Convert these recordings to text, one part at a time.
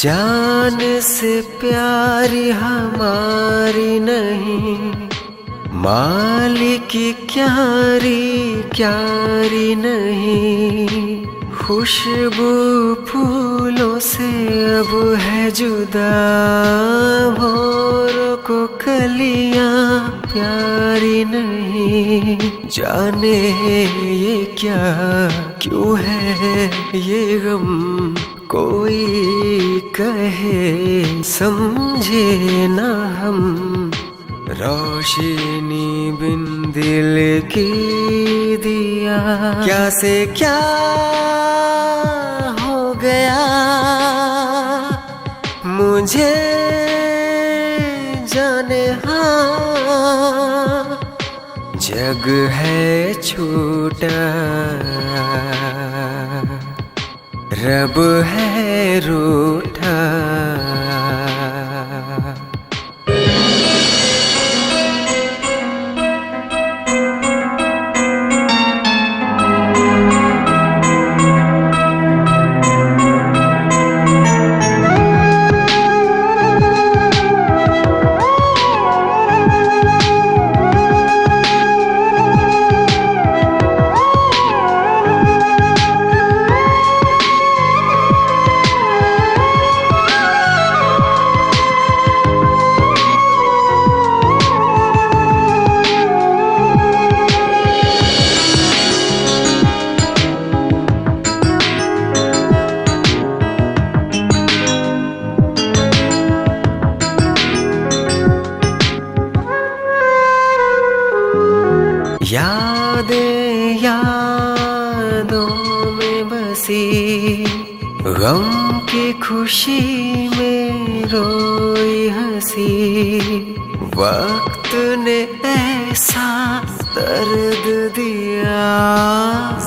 जान से प्यारी हमारी नहीं, मालिक की क्यारी नहीं। खुशबू फूलों से अब है जुदा, भोरों को कलियां प्यारी नहीं। जाने ये क्या क्यों है ये गम, कोई कहे समझे ना हम। रोशनी बिन दिल की दिया, क्या से क्या हो गया मुझे जाने। हाँ जग है छोटा, रब है रूठा। यादें यादों में बसी, गम की खुशी में रोई हंसी। वक्त ने ऐसा दर्द दिया,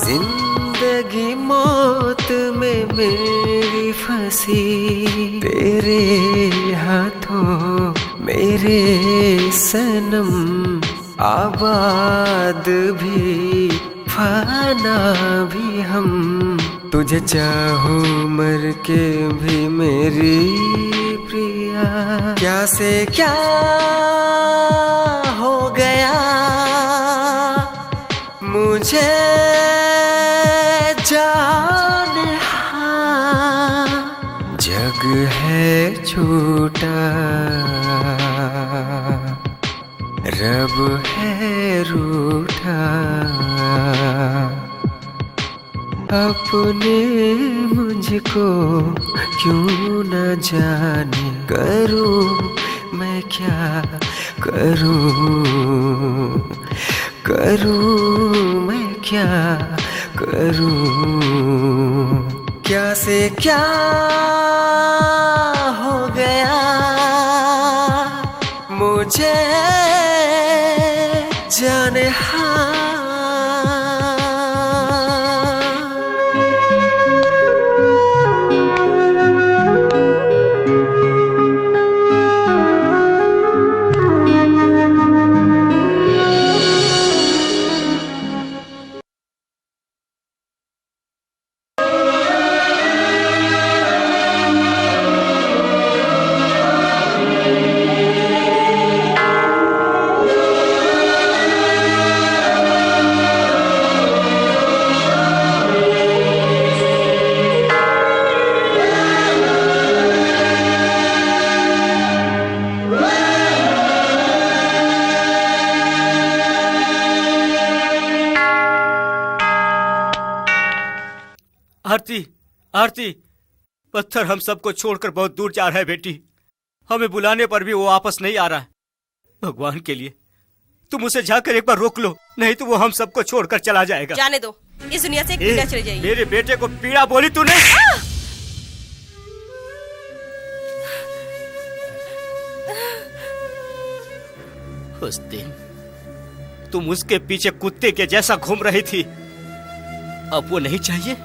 जिंदगी मौत में मेरी फंसी। तेरे हाथों मेरे सनम, आबाद भी फाना भी हम। तुझे चाहूं मर के भी मेरी प्रिया, क्या से क्या हो गया मुझे जाने। हाँ जग है छोटा, रब है रूठा। अपने मुझको क्यों न जाने, करूं मैं क्या करूं मैं क्या करूं। क्या से क्या हो गया मुझे जाने। हाँ आरती, आरती, पत्थर हम सबको छोड़कर बहुत दूर जा रहा है बेटी। हमें बुलाने पर भी वो वापस नहीं आ रहा है। भगवान के लिए तुम उसे जाकर एक बार रोक लो, नहीं तो वो हम सबको छोड़कर चला जाएगा। जाने दो, इस दुनिया से एक पीड़ा चली जाएगी। मेरे बेटे को पीड़ा बोली तूने? उस दिन तुम उसके पीछे कुत्ते के जैसा घूम रही थी, अब वो नहीं चाहिए?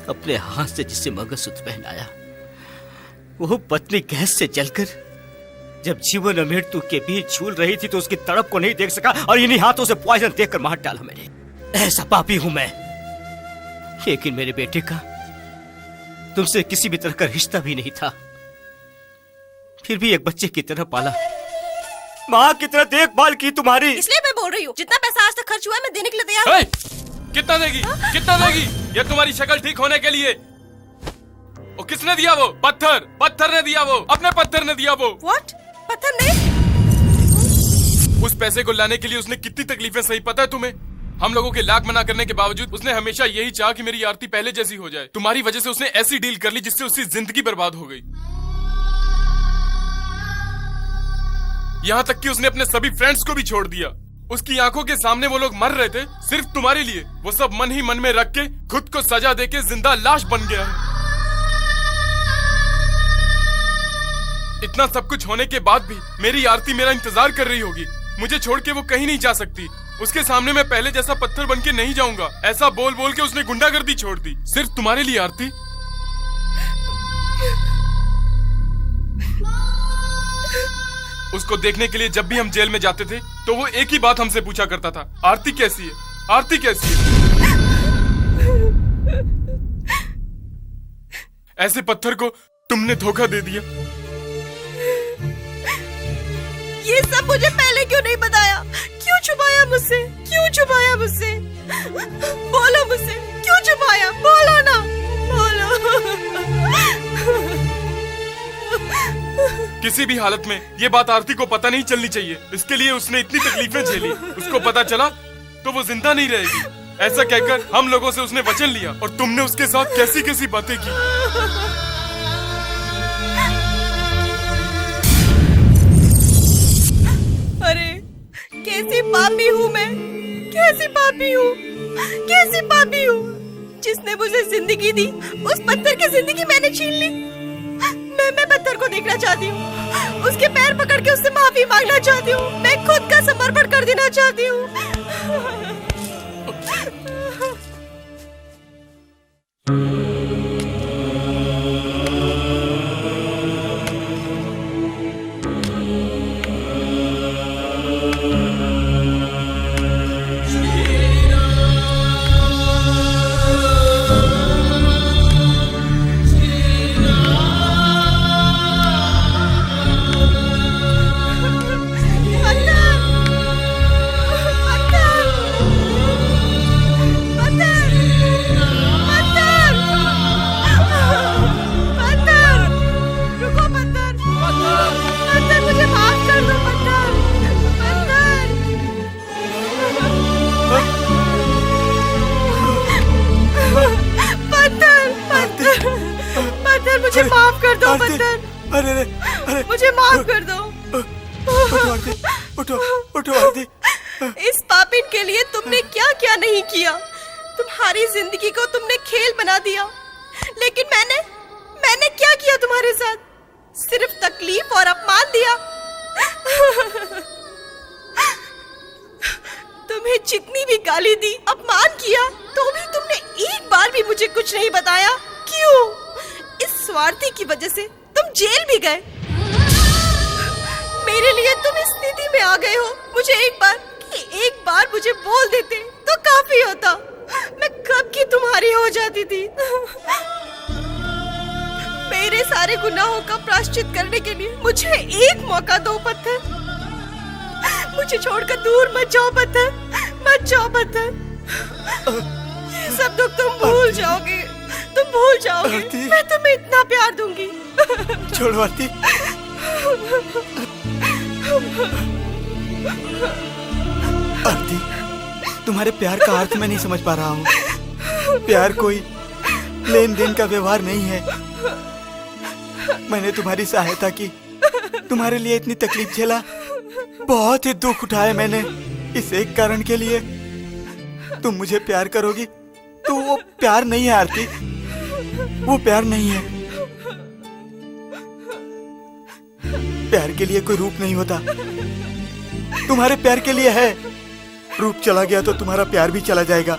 अपने हाथ से जिसे मंगलसूत्र पहनाया, वो पत्नी गैस से जलकर जब जीवन और मृत्यु के बीच झूल रही थी तो उसकी तड़प को नहीं देख सका और इन्हीं हाथों से पॉइजन देकर मार डाला मैंने। ऐसा पापी हूं मैं। लेकिन मेरे बेटे का तुमसे किसी भी तरह का रिश्ता भी नहीं था, फिर भी एक बच्चे की तरह पाला, माँ की तरह देखभाल की तुम्हारी। इसलिए मैं बोल रही हूँ, जितना पैसा आज तक खर्च हुआ है मैं देने के लिए तैयार हूँ। कितना देगी? कितना देगी? ये तुम्हारी शक्ल ठीक होने के लिए। और किसने दिया वो? पत्थर ने दिया वो, अपने पत्थर ने दिया वो। What? पत्थर ने? उस पैसे को लाने के लिए उसने कितनी तकलीफें सही पता है तुम्हें? हम लोगों के लाख मना करने के बावजूद उसने हमेशा यही चाहा कि मेरी आरती पहले जैसी हो जाए। तुम्हारी वजह से उसने ऐसी डील कर ली जिससे उसकी जिंदगी बर्बाद हो गई। यहाँ तक कि उसने अपने सभी फ्रेंड्स को भी छोड़ दिया। उसकी आंखों के सामने वो लोग मर रहे थे सिर्फ तुम्हारे लिए। वो सब मन ही मन में रख के खुद को सजा देके जिंदा लाश बन गया है। इतना सब कुछ होने के बाद भी मेरी आरती मेरा इंतजार कर रही होगी। मुझे छोड़ के वो कहीं नहीं जा सकती। उसके सामने मैं पहले जैसा पत्थर बन के नहीं जाऊंगा। ऐसा बोल बोल के उसने गुंडागर्दी छोड़ दी सिर्फ तुम्हारे लिए। आरती, उसको देखने के लिए जब भी हम जेल में जाते थे तो वो एक ही बात हमसे पूछा करता था, आरती कैसी है? आरती कैसी है? ऐसे पत्थर को तुमने धोखा दे दिया। ये सब मुझे पहले क्यों नहीं बताया? क्यों छुपाया मुझसे? क्यों छुपाया मुझसे? बोलो मुझसे, क्यों छुपाया? बोलो ना, बोलो। किसी भी हालत में ये बात आरती को पता नहीं चलनी चाहिए। इसके लिए उसने इतनी तकलीफें झेली। उसको पता चला तो वो जिंदा नहीं रहेगी। ऐसा कहकर हम लोगों से उसने वचन लिया और तुमने उसके साथ कैसी कैसी बातें की। अरे कैसी पापी हूँ मैं, कैसी पापी हूँ, कैसी पापी हूँ। जिसने मुझे जिंदगी दी उस पत्थर की जिंदगी मैंने छीन ली। मैं पत्थर को देखना चाहती हूँ, उसके पैर पकड़ के उससे माफी मांगना चाहती हूँ। मैं खुद का समर्पण कर देना चाहती हूँ। मुझे माफ कर दो पत्थर। अरे मुझे माफ कर दो। उठो आरती। इस पापिन के लिए तुमने क्या क्या नहीं किया। तुम्हारी जिंदगी को तुमने खेल बना दिया, लेकिन मैंने क्या किया तुम्हारे साथ? सिर्फ तकलीफ और अपमान दिया। तुम्हें जितनी भी गाली दी, अपमान किया, तो भी तुमने एक बार भी मुझे कुछ नहीं बताया। क्यों? इस स्वार्थी की वजह से तुम जेल भी गए। मेरे लिए तुम इस स्थिति में आ गए हो। मुझे एक बार मुझे बोल देते तो काफी होता। मैं कब की तुम्हारी हो जाती थी। मेरे सारे गुनाहों का प्रायश्चित करने के लिए मुझे एक मौका दो पत्थर। मुझे छोड़कर दूर मत जाओ पत्थर, मत जाओ पत्थर। ये सब दुख तुम भूल जाओगे, तुम भूल जाओगे। मैं तुम्हें इतना प्यार दूंगी। छोड़ो आरती। आरती, तुम्हारे प्यार का अर्थ मैं नहीं समझ पा रहा हूँ। प्यार कोई लेन देन का व्यवहार नहीं है। मैंने तुम्हारी सहायता की, तुम्हारे लिए इतनी तकलीफ झेला, बहुत ही दुख उठाया मैंने। इस एक कारण के लिए तुम मुझे प्यार करोगी तो वो प्यार नहीं है आरती, वो प्यार नहीं है। प्यार के लिए कोई रूप नहीं होता, तुम्हारे प्यार के लिए है। रूप चला गया तो तुम्हारा प्यार भी चला जाएगा।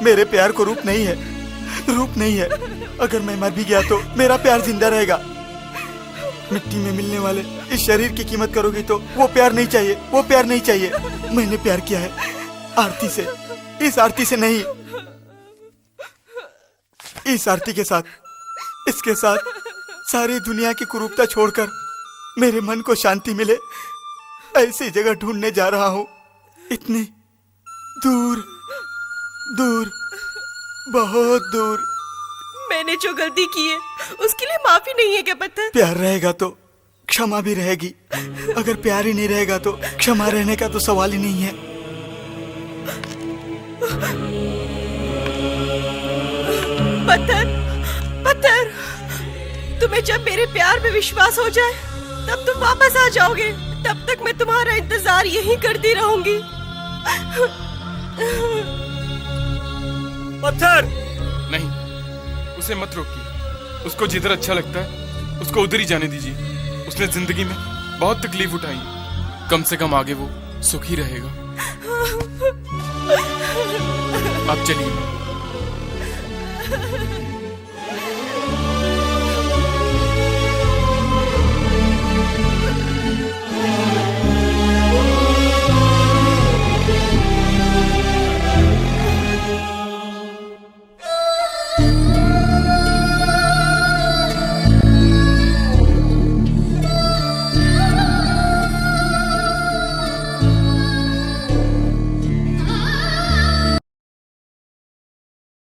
मेरे प्यार को रूप नहीं है, रूप नहीं है। अगर मैं मर भी गया तो मेरा प्यार जिंदा रहेगा। मिट्टी में मिलने वाले इस शरीर की कीमत करोगी तो वो प्यार नहीं चाहिए, वो प्यार नहीं चाहिए। मैंने प्यार किया है आरती से, इस आरती से नहीं, इस आरती के साथ। इसके साथ सारी दुनिया की कुरूपता छोड़कर मेरे मन को शांति मिले ऐसी जगह ढूंढने जा रहा हूँ। इतनी दूर दूर, बहुत दूर। मैंने जो गलती की है उसके लिए माफी नहीं है क्या पत्थर? प्यार रहेगा तो क्षमा भी रहेगी, अगर प्यार ही नहीं रहेगा तो क्षमा रहने का तो सवाल ही नहीं है। पत्थर, पत्थर, तुम्हें जब मेरे प्यार में विश्वास हो जाए तब तुम वापस आ जाओगे। तब तक मैं तुम्हारा इंतजार यहीं करती रहूंगी। पत्थर! नहीं, उसे मत रोकिए। उसको जिधर अच्छा लगता है उसको उधर ही जाने दीजिए। उसने जिंदगी में बहुत तकलीफ उठाई, कम से कम आगे वो सुखी रहेगा। आप चलिए।